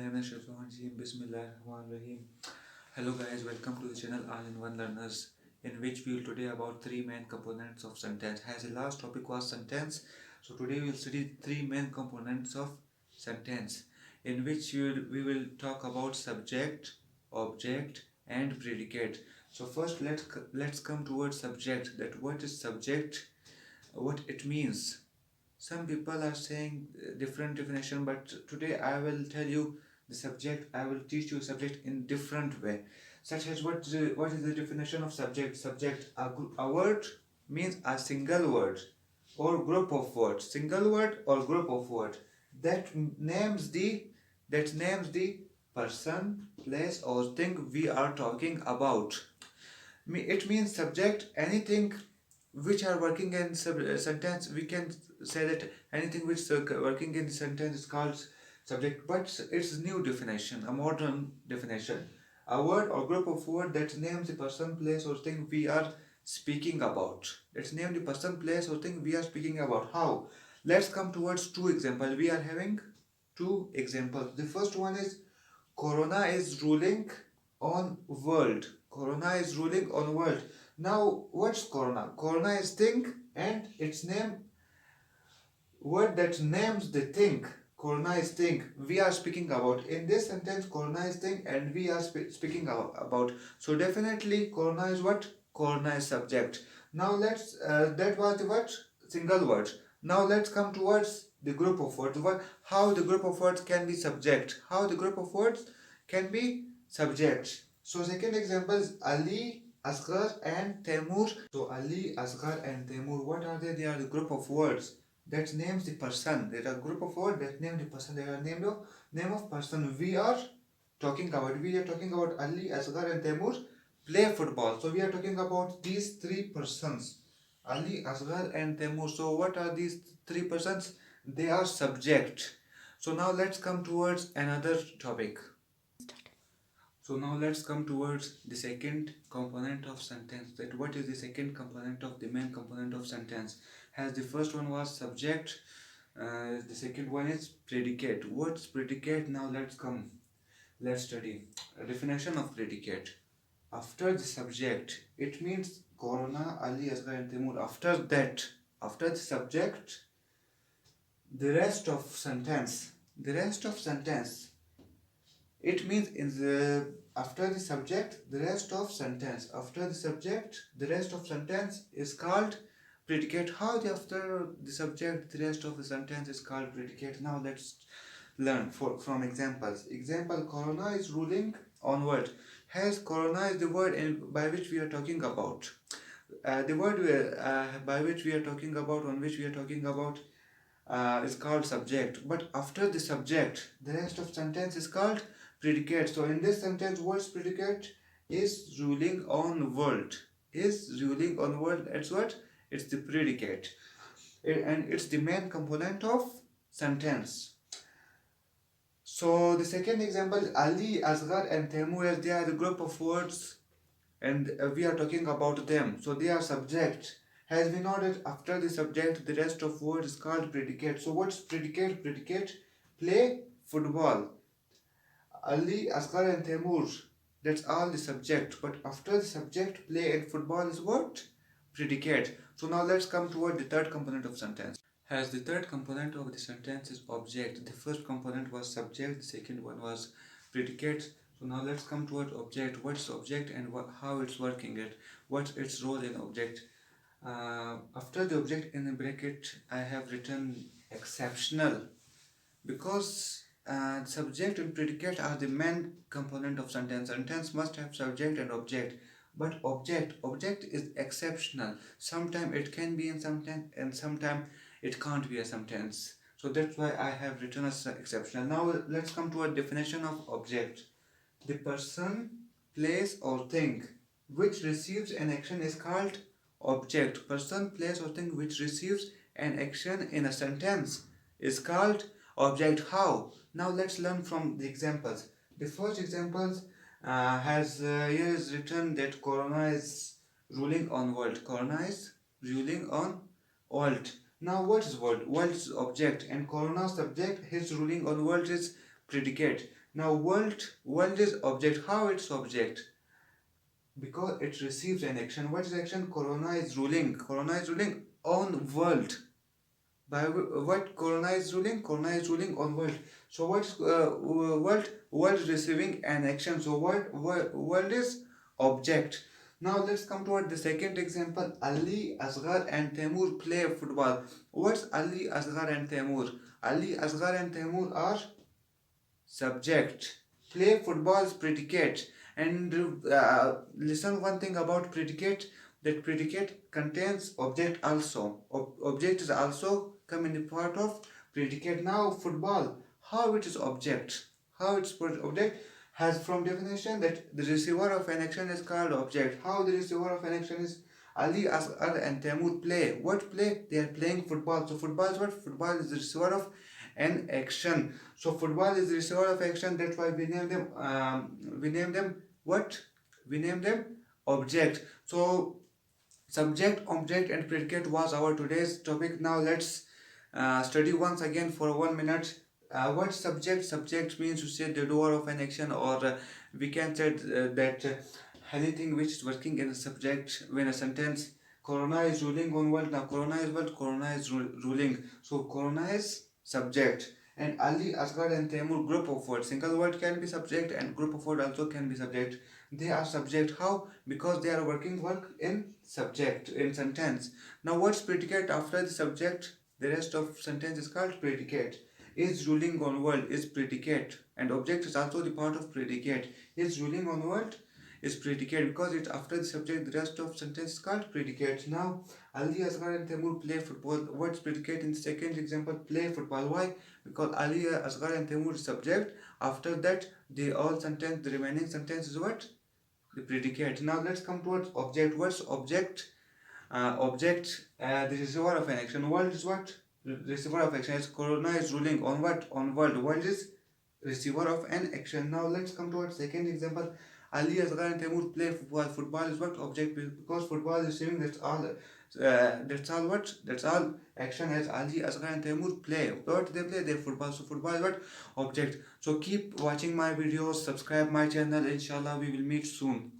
Bismillahirrahmanirrahim. Hello guys, welcome to the channel All-in-One Learners, in which we will today about three main components of sentence. As the last topic was sentence, so today we will study three main components of sentence, in which we will talk about subject, object, and predicate. So first let's come towards subject. That what is subject, what it means. Some people are saying different definition, but today I will tell you the subject. I will teach you subject in different way, such as what is the definition of subject. Subject, a word means a single word or group of words, single word or group of word that names the person, place, or thing we are talking about. It means subject anything which are working in sentence. We can say that anything which working in sentence is called subject, but it's new definition, a modern definition. A word or group of word that names the person, place, or thing we are speaking about. Let's name the person, place, or thing we are speaking about. How? Let's come towards two examples. We are having two examples. The first one is Corona is ruling on world. Corona is ruling on world. Now, what's Corona? Corona is thing, and its name, word that names the thing. Corona is thing we are speaking about. In this sentence, Corona is thing and we are speaking about. So definitely Corona is what? Corona is subject. Now that was the what? Single word. Now let's come towards the group of words. How the group of words can be subject. How the group of words can be subject. So second example is Ali, Asghar and Temur. So Ali, Asghar and Temur, what are they? They are the group of words that names the person. There are a group of words that name the person. They are name of person we are talking about. We are talking about Ali, Asghar and Temur play football. So we are talking about these three persons, Ali, Asghar and Temur. So what are these three persons? They are subject. So now let's come towards another topic. So now let's come towards the second component of sentence. That what is the second component of the main component of sentence? As the first one was subject, the second one is predicate. What's predicate? Now let's study a definition of predicate. After the subject, it means Corona, Ali, Asghar and Timur. After the subject, the rest of sentence. The rest of sentence, it means in the after the subject, the rest of sentence. After the subject, the rest of sentence is called predicate. How the after the subject, the rest of the sentence is called predicate. Now let's learn from examples. Example: Corona is ruling on what? Has Corona is the word by which we are talking about. The word by which we are talking about, on which we are talking about, is called subject. But after the subject, the rest of sentence is called predicate. So in this sentence, what's predicate? Is ruling on world. Is ruling on world. That's what? It's the predicate. And it's the main component of sentence. So the second example is Ali, Asghar and Temur. They are the group of words and we are talking about them. So they are subject. As we know that after the subject, the rest of words is called predicate. So what's predicate? Predicate, play football. Ali, Asghar and Temur, that's all the subject. But after the subject, play and football is what? Predicate. So now let's come toward the third component of sentence. As the third component of the sentence is object. The first component was subject, the second one was predicate. So now let's come towards object. What's object and how it's working it? What's its role in object? After the object in the bracket, I have written exceptional, because subject and predicate are the main component of sentence. Sentence must have subject and object. But object is exceptional. Sometimes it can be in sentence and sometimes it can't be a sentence. So that's why I have written as exceptional. Now let's come to a definition of object. The person, place or thing which receives an action is called object. Person, place or thing which receives an action in a sentence is called object. How? Now let's learn from the examples. The first example here is written that Corona is ruling on world. Corona is ruling on world. Now what is world? World is object and Corona subject. His ruling on world is predicate. Now world is object. How it's object? Because it receives an action. What is action? Corona is ruling. Corona is ruling on world. By what Corona is ruling? Corona is ruling on world. So what's world? World is receiving an action. So world is object. Now let's come toward the second example. Ali, Asghar and Temur play football. What's Ali, Asghar and Temur? Ali, Asghar and Temur are subject. Play football is predicate. And listen one thing about predicate, that predicate contains object also. Object is also come in the part of predicate. Now football, how it is object? How it's object? Has from definition that the receiver of an action is called object. How the receiver of an action is Ali, Asghar and Temur play. What play? They are playing football. So football is what? Football is the receiver of an action. So football is the receiver of action. That's why we name them. We name them what? We name them object. So subject, object, and predicate was our today's topic. Now let's study once again for 1 minute. What subject? Subject means to say the doer of an action, or we can say that anything which is working in a subject. When a sentence, Corona is ruling on world. Now Corona is what? Corona is ruling. So Corona is subject. And Ali, Asghar and Temur, group of words. Single word can be subject and group of words also can be subject. They are subject. How? Because they are work in subject, in sentence. Now what's predicate after the subject? The rest of sentence is called predicate. Is ruling on world is predicate, and object is also the part of predicate. Is ruling on world is predicate, because it's after the subject. The rest of sentence is called predicate. Now Ali, Asghar and Temur play football. What's predicate in the second example? Play football. Why? Because Ali, Asghar and Temur is subject. After that, the remaining sentence is what? The predicate. Now let's come towards object. What's object? The receiver of an action. World is what? Receiver of action. Is Corona is ruling on what? On world. World is receiver of an action. Now let's come towards second example. Ali, Asghar and Temur play football. Football is what? Object, because football is receiving. That's all. That's all what? That's all action as Ali, Asghar and Temur play. What they play? They football. So football is what? Object. So keep watching my videos. Subscribe my channel. Inshallah we will meet soon.